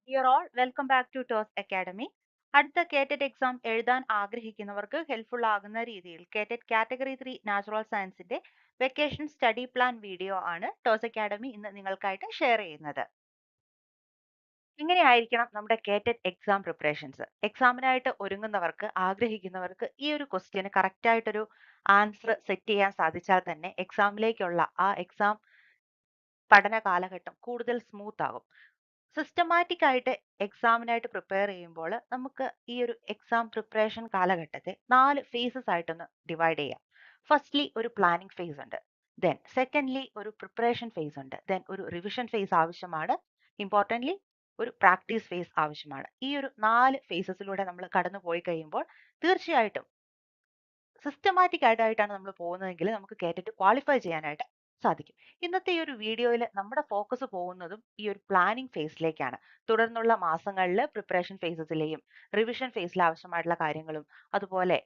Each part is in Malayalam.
Dear all welcome back to Toss academy. അടുത്ത കേറ്ററ്റ് എക്സാം എഴുതാൻ ആഗ്രഹിക്കുന്നവർക്ക് ഹെൽപ്ഫുൾ ആകുന്ന രീതിയിൽ കേറ്ററ്റ് കാറ്റഗറി 3 നാച്ചുറൽ സയൻസിന്റെ വെക്കേഷൻ സ്റ്റഡി പ്ലാൻ വീഡിയോ ആണ് ടോസ് അക്കാഡമി ഇന്ന് നിങ്ങൾക്കായിട്ട് ഷെയർ ചെയ്യുന്നത്. ഇങ്ങനെയായിരിക്കണം നമ്മുടെ കേറ്ററ്റ് എക്സാം പ്രിപ്പറേഷൻസ്. എക്സാമിനായിട്ട് ഒരുങ്ങുന്നവർക്ക് ആഗ്രഹിക്കുന്നവർക്ക് ഈ ഒരു ക്വസ്റ്റ്യന് കറക്റ്റ് ആയിട്ടൊരു ആൻസർ സെറ്റ് ചെയ്യാൻ സാധിച്ചാൽ തന്നെ എക്സാമിലേക്കുള്ള ആ എക്സാം പഠന കാലഘട്ടം കൂടുതൽ സ്മൂത്ത് ആകും. സിസ്റ്റമാറ്റിക് ആയിട്ട് എക്സാമിനായിട്ട് പ്രിപ്പയർ ചെയ്യുമ്പോൾ നമുക്ക് ഈ ഒരു എക്സാം പ്രിപ്പറേഷൻ കാലഘട്ടത്തെ 4 ഫേസസ് ആയിട്ടൊന്ന് ഡിവൈഡ് ചെയ്യാം. ഫസ്റ്റ്ലി ഒരു പ്ലാനിംഗ് ഫേസ് ഉണ്ട്. ദെൻ സെക്കൻഡ്ലി ഒരു പ്രിപ്പറേഷൻ ഫേസ് ഉണ്ട്. ദെൻ ഒരു റിവിഷൻ ഫേസ് ആവശ്യമാണ്. ഇമ്പോർട്ടൻ്റ്ലി ഒരു പ്രാക്ടീസ് ഫേസ് ആവശ്യമാണ്. ഈ ഒരു 4 ഫേസസിലൂടെ നമ്മൾ കടന്നു പോയി കഴിയുമ്പോൾ തീർച്ചയായിട്ടും സിസ്റ്റമാറ്റിക് ആയിട്ടാണ് നമ്മൾ പോകുന്നതെങ്കിൽ നമുക്ക് കേറ്ററ്റ് ക്വാളിഫൈ ചെയ്യാനായിട്ട് സാധിക്കും. ഇന്നത്തെ ഈ ഒരു വീഡിയോയിൽ നമ്മുടെ ഫോക്കസ് പോകുന്നതും ഈ ഒരു പ്ലാനിംഗ് ഫേസിലേക്കാണ്. തുടർന്നുള്ള മാസങ്ങളിൽ പ്രിപ്പറേഷൻ ഫേസസിലെയും റിവിഷൻ ഫേസിൽ ആവശ്യമായിട്ടുള്ള കാര്യങ്ങളും അതുപോലെ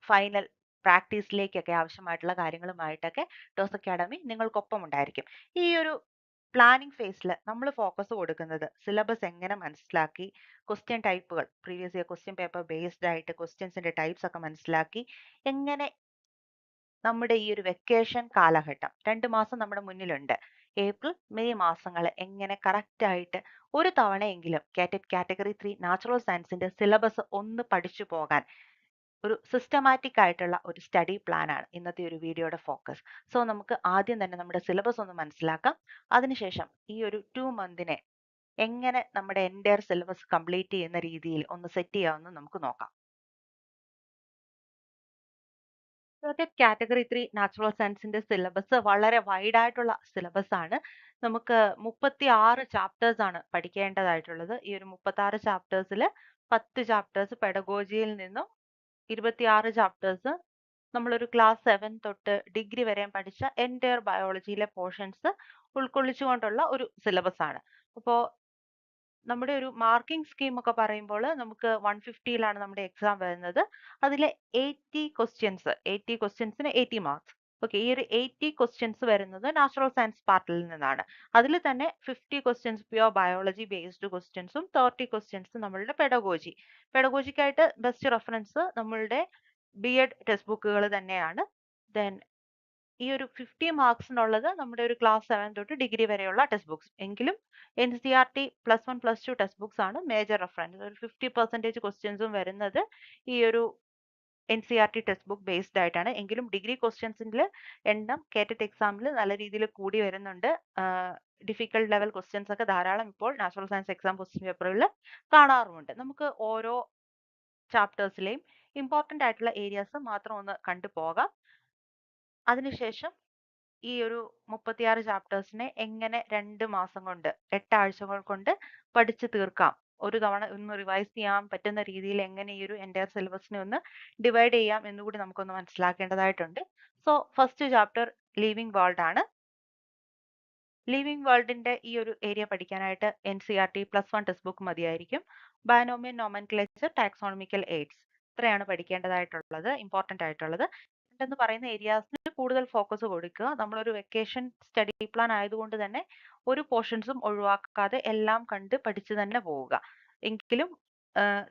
ഫൈനൽ പ്രാക്ടീസിലേക്കൊക്കെ ആവശ്യമായിട്ടുള്ള കാര്യങ്ങളുമായിട്ടൊക്കെ ടോസ് അക്കാഡമി നിങ്ങൾക്കൊപ്പം ഉണ്ടായിരിക്കും. ഈ ഒരു പ്ലാനിംഗ് ഫേസിൽ നമ്മൾ ഫോക്കസ് കൊടുക്കുന്നത് സിലബസ് എങ്ങനെ മനസ്സിലാക്കി, ക്വസ്റ്റ്യൻ ടൈപ്പുകൾ previous year question paper based ആയിട്ട് ക്വസ്റ്റ്യൻസിന്റെ ടൈപ്സ് ഒക്കെ മനസ്സിലാക്കി എങ്ങനെ നമ്മുടെ ഈ ഒരു വെക്കേഷൻ കാലഘട്ടം 2 മാസം നമ്മുടെ മുന്നിലുണ്ട്. ഏപ്രിൽ, മെയ് മാസങ്ങൾ എങ്ങനെ കറക്റ്റ് ആയിട്ട് ഒരു തവണയെങ്കിലും കേറ്ററ്റ് കാറ്റഗറി 3 നാച്ചുറൽ സയൻസിന്റെ സിലബസ് ഒന്ന് പഠിച്ചു പോകാൻ ഒരു സിസ്റ്റമാറ്റിക് ആയിട്ടുള്ള ഒരു സ്റ്റഡി പ്ലാൻ ആണ് ഇന്നത്തെ ഒരു വീഡിയോയുടെ ഫോക്കസ്. സോ നമുക്ക് ആദ്യം തന്നെ നമ്മുടെ സിലബസ് ഒന്ന് മനസ്സിലാക്കാം. അതിനുശേഷം ഈ ഒരു 2 മന്തിനെ എങ്ങനെ നമ്മുടെ എൻറ്റയർ സിലബസ് കംപ്ലീറ്റ് ചെയ്യുന്ന രീതിയിൽ ഒന്ന് സെറ്റ് ചെയ്യാമെന്ന് നമുക്ക് നോക്കാം. കേറ്ററ്റ് കാറ്റഗറി 3 നാച്ചുറൽ സയൻസിന്റെ സിലബസ് വളരെ വൈഡ് ആയിട്ടുള്ള സിലബസ് ആണ്. നമുക്ക് 36 ചാപ്റ്റേഴ്സ് ആണ് പഠിക്കേണ്ടതായിട്ടുള്ളത്. ഈ ഒരു 36 ചാപ്റ്റേഴ്സിൽ 10 ചാപ്റ്റേഴ്സ് പെഡഗോജിയിൽ നിന്നും 26 ചാപ്റ്റേഴ്സ് നമ്മളൊരു ക്ലാസ് 7 തൊട്ട് ഡിഗ്രി വരെയും പഠിച്ച എൻറ്റയർ ബയോളജിയിലെ പോർഷൻസ് ഉൾക്കൊള്ളിച്ചുകൊണ്ടുള്ള ഒരു സിലബസ് ആണ്. അപ്പോൾ നമ്മുടെ ഒരു മാർക്കിംഗ് സ്കീം ഒക്കെ പറയുമ്പോൾ നമുക്ക് 150ലാണ് നമ്മുടെ എക്സാം വരുന്നത്. അതിലെ 80 ക്വസ്റ്റ്യൻസ് 80 ക്വസ്റ്റ്യൻസിന് 80 മാർക്സ്. ഓക്കെ, ഈ ഒരു 80 ക്വസ്റ്റ്യൻസ് വരുന്നത് നാച്ചുറൽ സയൻസ് പാർട്ടിൽ നിന്നാണ്. അതിൽ തന്നെ 50 ക്വസ്റ്റ്യൻസ് പ്യുവർ ബയോളജി ബേസ്ഡ് ക്വസ്റ്റ്യൻസും 30 ക്വസ്റ്റ്യൻസ് നമ്മളുടെ പെഡഗോജിക്കായിട്ട് ബെസ്റ്റ് റെഫറൻസ് നമ്മളുടെ ബി.എഡ് ടെക്സ്റ്റ് ബുക്കുകൾ തന്നെയാണ്. ദെൻ ഈ ഒരു 50 മാർക്സിനുള്ളത് നമ്മുടെ ഒരു ക്ലാസ് 7 തൊട്ട് ഡിഗ്രി വരെയുള്ള ടെക്സ്റ്റ് ബുക്സ്. എങ്കിലും NCERT +1 +2 ടെക്സ്റ്റ് ബുക്സ് ആണ് മേജർ റെഫറൻസ്. ഒരു 50% ക്വസ്റ്റ്യൻസും വരുന്നത് ഈ ഒരു NCERT ടെക്സ്റ്റ് ബുക്ക് ബേസ്ഡ് ആയിട്ടാണ്. എങ്കിലും ഡിഗ്രി ക്വസ്റ്റ്യൻസിന്റെ എണ്ണം കേറ്ററ്റ് എക്സാമിൽ നല്ല രീതിയിൽ കൂടി വരുന്നുണ്ട്. ഡിഫിക്കൽട്ട് ലെവൽ ക്വസ്റ്റ്യൻസ് ഒക്കെ ധാരാളം ഇപ്പോൾ നാച്ചുറൽ സയൻസ് എക്സാം ക്വസ്റ്റ്യൻ പേപ്പറുകളിൽ കാണാറുമുണ്ട്. നമുക്ക് ഓരോ ചാപ്റ്റേഴ്സിലെയും ഇമ്പോർട്ടന്റ് ആയിട്ടുള്ള ഏരിയാസ് മാത്രം ഒന്ന് കണ്ടു പോകാം. അതിനുശേഷം ഈ ഒരു 36 ചാപ്റ്റേഴ്സിനെ എങ്ങനെ 2 മാസം കൊണ്ട് 8 ആഴ്ചകൾ കൊണ്ട് പഠിച്ചു തീർക്കാം, ഒരു തവണ ഒന്ന് റിവൈസ് ചെയ്യാൻ പറ്റുന്ന രീതിയിൽ എങ്ങനെ ഈ ഒരു എൻറ്റയർ സിലബസിനെ ഒന്ന് ഡിവൈഡ് ചെയ്യാം എന്നുകൂടി നമുക്കൊന്ന് മനസ്സിലാക്കേണ്ടതായിട്ടുണ്ട്. So first chapter living world ആണ്. ലിവിങ് വേൾഡിന്റെ ഈ ഒരു ഏരിയ പഠിക്കാനായിട്ട് NCERT +1 ടെക്സ്റ്റ് ബുക്ക് മതിയായിരിക്കും. ബയോനോമിയൽ നോമൻക്ലേച്ചർ, ടാക്സോണമിക്കൽ എയ്ഡ്സ് ഇത്രയാണ് പഠിക്കേണ്ടതായിട്ടുള്ളത്, ഇമ്പോർട്ടന്റ് ആയിട്ടുള്ളത്. എന്ന് പറയുന്ന ഏരിയാസിന് കൂടുതൽ ഫോക്കസ് കൊടുക്കുക. നമ്മളൊരു വെക്കേഷൻ സ്റ്റഡി പ്ലാൻ ആയതുകൊണ്ട് തന്നെ ഒരു പോർഷൻസും ഒഴിവാക്കാതെ എല്ലാം കണ്ട് പഠിച്ചു തന്നെ പോവുക. എങ്കിലും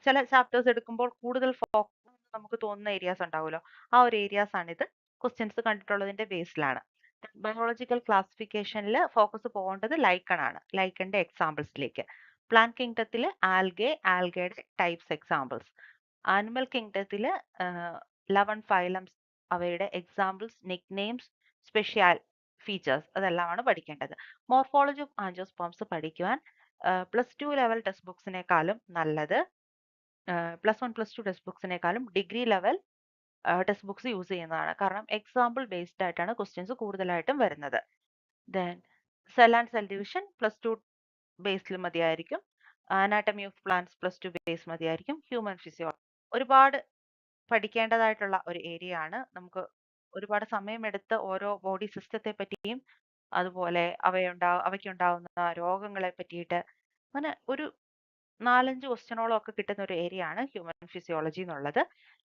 ചില ചാപ്റ്റേഴ്സ് എടുക്കുമ്പോൾ കൂടുതൽ ഫോക്കസ് നമുക്ക് തോന്നുന്ന ഏരിയാസ് ഉണ്ടാവുമല്ലോ, ആ ഒരു ഏരിയാസ് ആണിത്. ക്വസ്റ്റ്യൻസ് കണ്ടിട്ടുള്ളതിന്റെ ബേസിലാണ്. ബയോളജിക്കൽ ക്ലാസിഫിക്കേഷനിൽ ഫോക്കസ് പോകേണ്ടത് ലൈക്കൺ ആണ്. ലൈക്കണിന്റെ എക്സാമ്പിൾസിലേക്ക്. പ്ലാന്റ് കിങ്ഡത്തിൽ ആൽഗയുടെ ടൈപ്സ് എക്സാമ്പിൾസ്. ആനിമൽ കിങ്ഡത്തിൽ 11 ഫൈലംസ്, അവയുടെ examples, nick names, special features അതെല്ലാമാണ് പഠിക്കേണ്ടത്. മോർഫോളജി ഓഫ് ആൻജിയോസ്പേംസ് പഠിക്കുവാൻ +2 ലെവൽ ടെക്സ്റ്റ് ബുക്സിനേക്കാളും നല്ലത് +1 +2 ടെക്സ്റ്റ് ബുക്സിനേക്കാളും degree level text books use ചെയ്യുന്നതാണ്. കാരണം എക്സാമ്പിൾ ബേസ്ഡ് ആയിട്ടാണ് ക്വസ്റ്റ്യൻസ് കൂടുതലായിട്ടും വരുന്നത്. Then cell and cell division +2 ബേസിൽ മതിയായിരിക്കും. അനാട്ടമി ഓഫ് പ്ലാന്റ്സ് +2 ബേസ് മതിയായിരിക്കും. ഹ്യൂമൻ ഫിസിയോളജി ഒരുപാട് പഠിക്കേണ്ടതായിട്ടുള്ള ഒരു ഏരിയ ആണ്. നമുക്ക് ഒരുപാട് സമയമെടുത്ത് ഓരോ ബോഡി സിസ്റ്റത്തെ പറ്റിയും അതുപോലെ അവയ്ക്കുണ്ടാവുന്ന രോഗങ്ങളെ പറ്റിയിട്ട് അങ്ങനെ ഒരു 4-5 ക്വസ്റ്റ്യനോളം ഒക്കെ കിട്ടുന്ന ഒരു ഏരിയ ആണ് ഹ്യൂമൻ ഫിസിയോളജി എന്നുള്ളത്.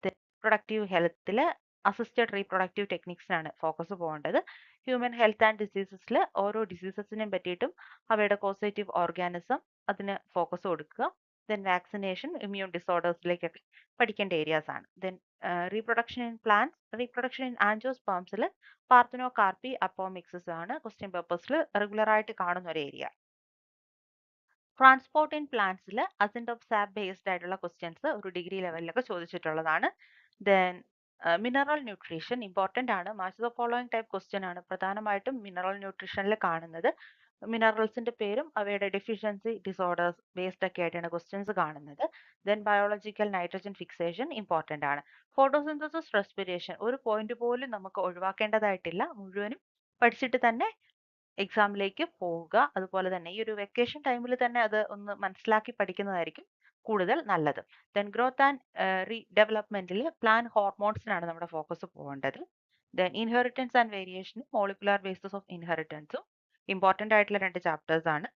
റീപ്രൊഡക്റ്റീവ് ഹെൽത്തിൽ അസിസ്റ്റഡ് റീപ്രൊഡക്റ്റീവ് ടെക്നിക്സിനാണ് ഫോക്കസ് പോകേണ്ടത്. ഹ്യൂമൻ ഹെൽത്ത് ആൻഡ് ഡിസീസസിൽ ഓരോ ഡിസീസസിനെയും പറ്റിയിട്ടും അവയുടെ കോസേറ്റീവ് ഓർഗാനിസം, അതിന് ഫോക്കസ് കൊടുക്കുക. ദെൻ വാക്സിനേഷൻ, ഇമ്മ്യൂൺ ഡിസോർഡേഴ്സിലേക്കൊക്കെ പഠിക്കേണ്ട ഏരിയാസ് ആണ്. Then reproduction in plants, reproduction in ആൻജിയോസ്പേംസിൽ പാർത്തനോ കാർപ്പി അപ്പോമിക്സിസ് ആണ് ക്വസ്റ്റ്യൻ പേപ്പേഴ്സിൽ റെഗുലർ ആയിട്ട് കാണുന്ന ഒരു ഏരിയ. ട്രാൻസ്പോർട്ട് ഇൻ പ്ലാന്റ്സിൽ അസെന്റ് ഓഫ് സാപ്പ് ബേസ്ഡ് ആയിട്ടുള്ള ക്വസ്റ്റ്യൻസ് ഒരു ഡിഗ്രി ലെവലിലൊക്കെ ചോദിച്ചിട്ടുള്ളതാണ്. ദെൻ മിനറൽ ന്യൂട്രീഷൻ ഇമ്പോർട്ടൻ്റ് ആണ്. Match the following type question ആണ് പ്രധാനമായിട്ടും മിനറൽ ന്യൂട്രീഷനിൽ കാണുന്നത്. മിനറൽസിന്റെ പേരും അവയുടെ ഡെഫിഷ്യൻസി ഡിസോർഡേഴ്സ് ബേസ്ഡ് ഒക്കെ ആയിട്ടാണ് ക്വസ്റ്റ്യൻസ് കാണുന്നത്. Then biological nitrogen fixation important ആണ്. ഫോട്ടോസിന്തസിസ്, റെസ്പിറേഷൻ ഒരു പോയിന്റ് പോലും നമുക്ക് ഒഴിവാക്കേണ്ടതായിട്ടില്ല. മുഴുവനും പഠിച്ചിട്ട് തന്നെ എക്സാമിലേക്ക് പോവുക. അതുപോലെ തന്നെ ഈ ഒരു വെക്കേഷൻ ടൈമിൽ തന്നെ അത് ഒന്ന് മനസ്സിലാക്കി പഠിക്കുന്നതായിരിക്കും കൂടുതൽ നല്ലത്. ദെൻ ഗ്രോത്ത് ആൻഡ് ഡെവലപ്മെന്റിൽ പ്ലാന്റ് ഹോർമോൺസിനാണ് നമ്മുടെ ഫോക്കസ് പോകേണ്ടത്. Then inheritance and variation, molecular basis of ഇൻഹെറിറ്റൻസും ഇമ്പോർട്ടൻ്റ് ആയിട്ടുള്ള 2 ചാപ്റ്റേഴ്സ് ആണ്.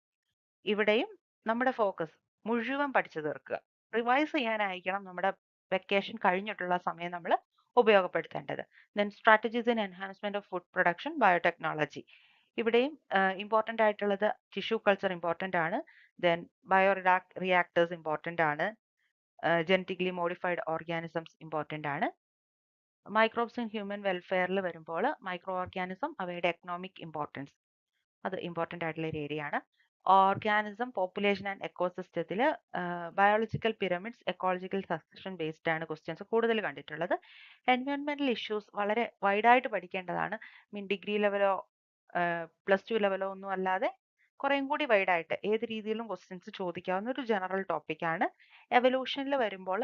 ഇവിടെയും നമ്മുടെ ഫോക്കസ് മുഴുവൻ പഠിച്ചു തീർക്കുക. റിവൈസ് ചെയ്യാനായിരിക്കണം നമ്മുടെ വെക്കേഷൻ കഴിഞ്ഞിട്ടുള്ള സമയം നമ്മൾ ഉപയോഗപ്പെടുത്തേണ്ടത്. Then strategies in enhancement of food production, biotechnology ഇവിടെയും ഇമ്പോർട്ടൻ്റ് ആയിട്ടുള്ളത് ടിഷ്യൂ കൾച്ചർ ഇമ്പോർട്ടൻ്റ് ആണ്. ദെൻ ബയോ റിയാക്ടേഴ്സ് ഇമ്പോർട്ടൻ്റ് ആണ്. ജനറ്റിക്കലി മോഡിഫൈഡ് ഓർഗാനിസംസ് ഇമ്പോർട്ടൻ്റ് ആണ്. മൈക്രോബ്സ് ഇൻ ഹ്യൂമൻ വെൽഫെയറിൽ വരുമ്പോൾ മൈക്രോ ഓർഗാനിസം അവയുടെ എക്കണോമിക് ഇമ്പോർട്ടൻസ് അത് ഇമ്പോർട്ടൻ്റ് ആയിട്ടുള്ള ഒരു ഏരിയ ആണ്. ഓർഗാനിസം, പോപ്പുലേഷൻ ആൻഡ് എക്കോസിസ്റ്റത്തിൽ biological pyramids, ecological succession based ആണ് ക്വസ്റ്റ്യൻസ് കൂടുതൽ കണ്ടിട്ടുള്ളത്. എൻവയോൺമെന്റൽ ഇഷ്യൂസ് വളരെ വൈഡായിട്ട് പഠിക്കേണ്ടതാണ്. ഡിഗ്രി ലെവലോ +2 ലെവലോ ഒന്നും അല്ലാതെ കുറേയും കൂടി വൈഡായിട്ട് ഏത് രീതിയിലും ക്വസ്റ്റ്യൻസ് ചോദിക്കാവുന്ന ഒരു ജനറൽ ടോപ്പിക്കാണ്. എവല്യൂഷനിൽ വരുമ്പോൾ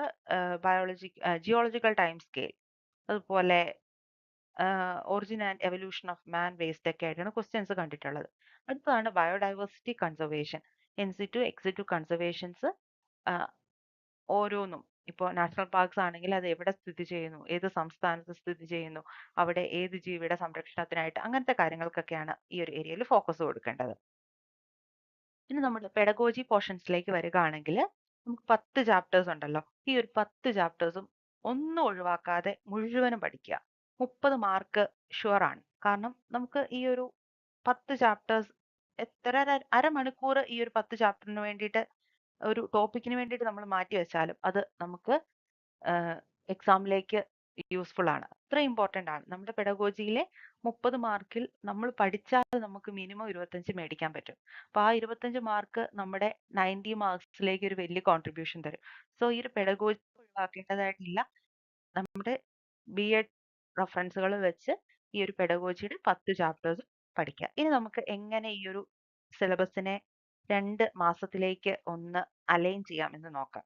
ജിയോളജിക്കൽ ടൈം സ്കെയിൽ, അതുപോലെ origin and evolution of man waste ഒക്കെ ആയിട്ടാണ് ക്വസ്റ്റ്യൻസ് കണ്ടിട്ടുള്ളത്. അടുത്തതാണ് ബയോഡൈവേഴ്സിറ്റി കൺസർവേഷൻ, എൻസിറ്റു എക്സിറ്റു കൺസർവേഷൻസ്. ഓരോന്നും ഇപ്പോൾ നാഷണൽ പാർക്സ് ആണെങ്കിൽ അത് എവിടെ സ്ഥിതി ചെയ്യുന്നു, ഏത് സംസ്ഥാനത്ത് സ്ഥിതി ചെയ്യുന്നു, അവിടെ ഏത് ജീവിയുടെ സംരക്ഷണത്തിനായിട്ട്, അങ്ങനത്തെ കാര്യങ്ങൾക്കൊക്കെയാണ് ഈ ഒരു ഏരിയയിൽ ഫോക്കസ് കൊടുക്കേണ്ടത്. ഇനി നമ്മൾ പെഡഗോജി പോർഷൻസിലേക്ക് വരികയാണെങ്കിൽ നമുക്ക് 10 ചാപ്റ്റേഴ്സ് ഉണ്ടല്ലോ. ഈ ഒരു 10 ചാപ്റ്റേഴ്സും ഒന്നും ഒഴിവാക്കാതെ മുഴുവനും പഠിക്കുക. 30 മാർക്ക് ഷുവർ ആണ്. കാരണം നമുക്ക് ഈ ഒരു 10 ചാപ്റ്റേഴ്സ് എത്ര അരമണിക്കൂർ ഈ ഒരു 10 ചാപ്റ്ററിന് വേണ്ടിയിട്ട് ഒരു ടോപ്പിക്കിന് വേണ്ടിയിട്ട് നമ്മൾ മാറ്റി വെച്ചാലും അത് നമുക്ക് എക്സാമിലേക്ക് യൂസ്ഫുൾ ആണ്. അത്ര ഇമ്പോർട്ടൻ്റ് ആണ്. നമ്മുടെ പെഡഗോജിയിലെ 30 മാർക്കിൽ നമ്മൾ പഠിച്ചാൽ നമുക്ക് മിനിമം 25 മേടിക്കാൻ പറ്റും. അപ്പോൾ ആ 25 മാർക്ക് നമ്മുടെ 90 മാർക്സിലേക്ക് ഒരു വലിയ കോൺട്രിബ്യൂഷൻ തരും. സോ ഈ ഒരു പെഡഗോജി ഒഴിവാക്കേണ്ടതായിട്ടില്ല. നമ്മുടെ BEd റഫറൻസുകൾ വെച്ച് ഈ ഒരു പെഡഗോജിയുടെ 10 ചാപ്റ്റേഴ്സ് പഠിക്കുക. ഇനി നമുക്ക് എങ്ങനെ ഈ ഒരു സിലബസിനെ 2 മാസത്തിലേക്ക് ഒന്ന് അലൈൻ ചെയ്യാം എന്ന് നോക്കാം.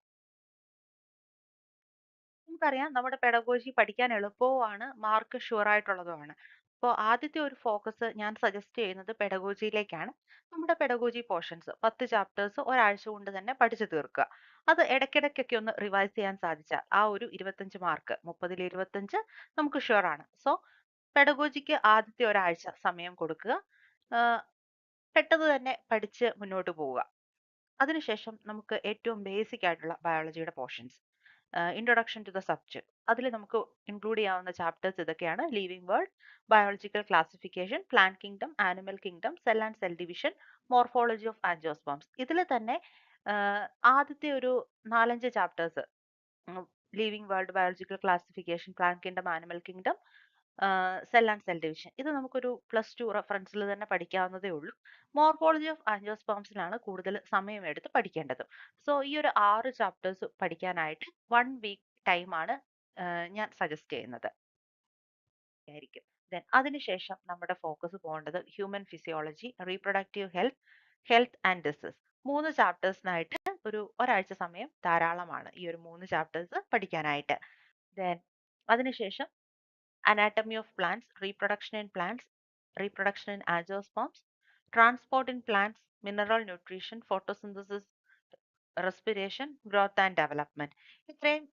നമുക്കറിയാം നമ്മുടെ പെഡഗോജി പഠിക്കാൻ എളുപ്പവുമാണ്, മാർക്ക് ഷുവർ ആയിട്ടുള്ളതുമാണ്. അപ്പോൾ ആദ്യത്തെ ഒരു ഫോക്കസ് ഞാൻ സജസ്റ്റ് ചെയ്യുന്നത് പെഡഗോജിയിലേക്കാണ്. നമ്മുടെ പെഡഗോജി പോർഷൻസ് 10 ചാപ്റ്റേഴ്സ് ഒരാഴ്ച കൊണ്ട് തന്നെ പഠിച്ചു തീർക്കുക. അത് ഇടയ്ക്കിടയ്ക്കൊക്കെ ഒന്ന് റിവൈസ് ചെയ്യാൻ സാധിച്ചാൽ ആ ഒരു 25 മാർക്ക്, 30ൽ 25 നമുക്ക് ഷുവർ ആണ്. സോ പെഡഗോജിക്ക് ആദ്യത്തെ ഒരാഴ്ച സമയം കൊടുക്കുക. പെട്ടെന്ന് തന്നെ പഠിച്ച് മുന്നോട്ട് പോവുക. അതിനുശേഷം നമുക്ക് ഏറ്റവും ബേസിക് ആയിട്ടുള്ള ബയോളജിയുടെ portions, introduction to the subject, അതിൽ നമുക്ക് ഇൻക്ലൂഡ് ചെയ്യാവുന്ന ചാപ്റ്റേഴ്സ് ഇതൊക്കെയാണ്: living world, biological classification, plant kingdom, animal kingdom, cell and cell division, morphology of angiosperms. ഇതിൽ തന്നെ ആദ്യത്തെ ഒരു 4-5 chapters, living world, biological classification, plant kingdom, animal kingdom, cell and cell division, ഇത് നമുക്കൊരു +2 റെഫറൻസിൽ തന്നെ പഠിക്കാവുന്നതേ ഉള്ളൂ. മോർഫോളജി ഓഫ് ആൻജിയോസ്പേംസിനാണ് കൂടുതൽ സമയമെടുത്ത് പഠിക്കേണ്ടത്. സോ ഈ ഒരു 6 ചാപ്റ്റേഴ്സ് പഠിക്കാനായിട്ട് 1 വീക്ക് ടൈമാണ് ഞാൻ സജസ്റ്റ് ചെയ്യുന്നത് ആയിരിക്കും. ദെൻ അതിനുശേഷം നമ്മുടെ ഫോക്കസ് പോകേണ്ടത് human physiology, reproductive health, health and disease. 3 ചാപ്റ്റേഴ്സിനായിട്ട് ഒരാഴ്ച സമയം ധാരാളമാണ് ഈ ഒരു 3 ചാപ്റ്റേഴ്സ് പഠിക്കാനായിട്ട്. ദെൻ അതിനുശേഷം anatomy of plants, reproduction in plants, reproduction in angiosperms, transport in plants, mineral nutrition, photosynthesis, respiration, growth and development. ഇത്രയും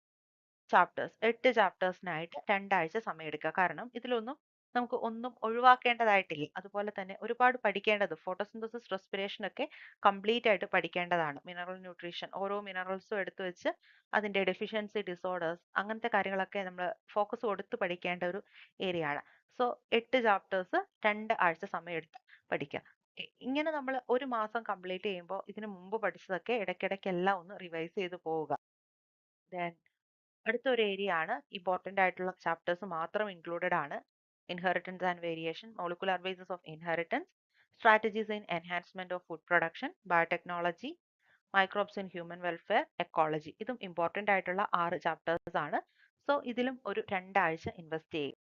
ചാപ്റ്റേഴ്സ് 8 ചാപ്റ്റേഴ്സിനായിട്ട് 2 ആഴ്ച സമയമെടുക്കുക. കാരണം ഇതിലൊന്നും നമുക്ക് ഒന്നും ഒഴിവാക്കേണ്ടതായിട്ടില്ല. അതുപോലെ തന്നെ ഒരുപാട് പഠിക്കേണ്ടത് ഫോട്ടോസിന്തസിസ്, റെസ്പിറേഷൻ ഒക്കെ കംപ്ലീറ്റ് ആയിട്ട് പഠിക്കേണ്ടതാണ്. മിനറൽ ന്യൂട്രീഷൻ, ഓരോ മിനറൽസും എടുത്തു വെച്ച് അതിന്റെ ഡെഫിഷ്യൻസി ഡിസോർഡേഴ്സ്, അങ്ങനത്തെ കാര്യങ്ങളൊക്കെ നമ്മൾ ഫോക്കസ് കൊടുത്ത് പഠിക്കേണ്ട ഒരു ഏരിയ ആണ്. സോ 8 ചാപ്റ്റേഴ്സ് 2 ആഴ്ച സമയം എടുത്ത് പഠിക്കുക. ഇങ്ങനെ നമ്മൾ ഒരു മാസം കംപ്ലീറ്റ് ചെയ്യുമ്പോൾ ഇതിന് മുമ്പ് പഠിച്ചതൊക്കെ ഇടയ്ക്കിടയ്ക്ക് എല്ലാം ഒന്ന് റിവൈസ് ചെയ്ത് പോവുക. Then അടുത്തൊരു ഏരിയ ആണ് ഇമ്പോർട്ടന്റ് ആയിട്ടുള്ള ചാപ്റ്റേഴ്സ് മാത്രം ഇൻക്ലൂഡഡ് ആണ്. Inheritance and variation, molecular basis of inheritance, strategies in enhancement of food production, biotechnology, microbes in human welfare, ecology. ഇതും ഇമ്പോർട്ടന്റ് ആയിട്ടുള്ള 6 ചാപ്റ്റേഴ്സ് ആണ്. സോ ഇതിലും ഒരു 2 ആഴ്ച ഇൻവെസ്റ്റ് ചെയ്യും.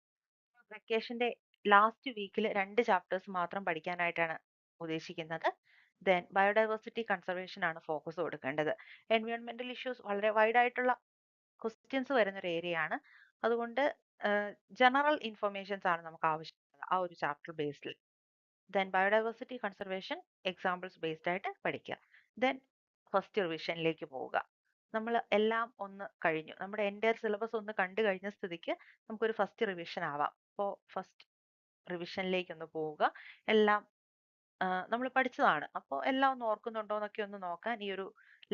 വെക്കേഷന്റെ ലാസ്റ്റ് വീക്കിൽ 2 ചാപ്റ്റേഴ്സ് മാത്രം പഠിക്കാനായിട്ടാണ് ഉദ്ദേശിക്കുന്നത്. ദെൻ ബയോഡൈവേഴ്സിറ്റി കൺസർവേഷൻ ആണ് ഫോക്കസ് കൊടുക്കേണ്ടത്. എൻവയോൺമെന്റൽ ഇഷ്യൂസ് വളരെ വൈഡ് ആയിട്ടുള്ള ക്വസ്റ്റ്യൻസ് വരുന്ന ഒരു ഏരിയ ആണ്. അതുകൊണ്ട് ജനറൽ ഇൻഫർമേഷൻസ് ആണ് നമുക്ക് ആവശ്യമുള്ളത് ആ ഒരു ചാപ്റ്റർ ബേസിൽ. Then biodiversity conservation examples based ആയിട്ട് പഠിക്കുക. ദെൻ ഫസ്റ്റ് റിവിഷനിലേക്ക് പോവുക. നമ്മൾ എല്ലാം ഒന്ന് കഴിഞ്ഞു, നമ്മുടെ എൻ്റെ സിലബസ് ഒന്ന് കണ്ടു കഴിഞ്ഞ സ്ഥിതിക്ക് നമുക്കൊരു ഫസ്റ്റ് റിവിഷൻ ആവാം. അപ്പോൾ ഫസ്റ്റ് റിവിഷനിലേക്ക് ഒന്ന് പോവുക. എല്ലാം നമ്മൾ പഠിച്ചതാണ്. അപ്പോൾ എല്ലാം ഒന്ന് ഓർക്കുന്നുണ്ടോ എന്നൊക്കെ ഒന്ന് നോക്കാൻ ഈ ഒരു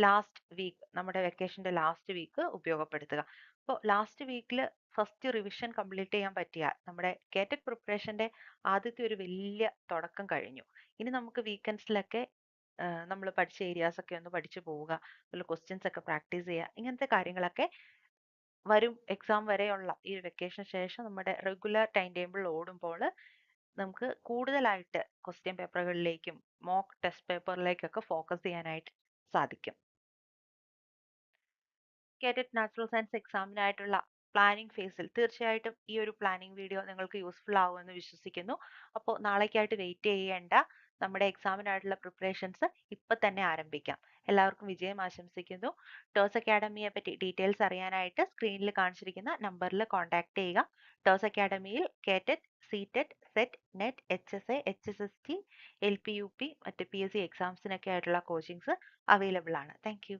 ലാസ്റ്റ് വീക്ക്, നമ്മുടെ വെക്കേഷന്റെ ലാസ്റ്റ് വീക്ക് ഉപയോഗപ്പെടുത്തുക. അപ്പോൾ ലാസ്റ്റ് വീക്കിൽ ഫസ്റ്റ് റിവിഷൻ കംപ്ലീറ്റ് ചെയ്യാൻ പറ്റിയാൽ നമ്മുടെ കേറ്റഡ് പ്രിപ്പറേഷന്റെ ആദ്യത്തെ ഒരു വലിയ തുടക്കം കഴിഞ്ഞു. ഇനി നമുക്ക് വീക്കെൻഡ്സിലൊക്കെ നമ്മൾ പഠിച്ച ഏരിയാസ് ഒക്കെ ഒന്ന് പഠിച്ചു പോവുക, അതുപോലെ ക്വസ്റ്റ്യൻസ് ഒക്കെ പ്രാക്ടീസ് ചെയ്യുക. ഇങ്ങനത്തെ കാര്യങ്ങളൊക്കെ വരും എക്സാം വരെയുള്ള ഈ വെക്കേഷന് ശേഷം നമ്മുടെ റെഗുലർ ടൈം ടേബിൾ ഓടുമ്പോൾ നമുക്ക് കൂടുതലായിട്ട് ക്വസ്റ്റ്യൻ പേപ്പറുകളിലേക്കും മോക്ക് ടെസ്റ്റ് പേപ്പറിലേക്കൊക്കെ ഫോക്കസ് ചെയ്യാനായിട്ട് സാധിക്കും. കേറ്റഡ് നാച്ചുറൽ സയൻസ് എക്സാമിനായിട്ടുള്ള പ്ലാനിംഗ് ഫേസിൽ തീർച്ചയായിട്ടും ഈ ഒരു പ്ലാനിംഗ് വീഡിയോ നിങ്ങൾക്ക് യൂസ്ഫുൾ ആവുമെന്ന് വിശ്വസിക്കുന്നു. അപ്പോൾ നാളേക്കായിട്ട് വെയിറ്റ് ചെയ്യേണ്ട, നമ്മുടെ എക്സാമിനായിട്ടുള്ള പ്രിപ്പറേഷൻസ് ഇപ്പം തന്നെ ആരംഭിക്കാം. എല്ലാവർക്കും വിജയം ആശംസിക്കുന്നു. ടോസ് അക്കാഡമിയെ പറ്റി ഡീറ്റെയിൽസ് അറിയാനായിട്ട് സ്ക്രീനിൽ കാണിച്ചിരിക്കുന്ന നമ്പറിൽ കോൺടാക്ട് ചെയ്യുക. ടോസ് അക്കാഡമിയിൽ KTET, CTET, SET, NET, HSA, HSST, LPUP, മറ്റ് PSC എക്സാംസിനൊക്കെ ആയിട്ടുള്ള കോച്ചിങ്സ് അവൈലബിൾ ആണ്. Thank U.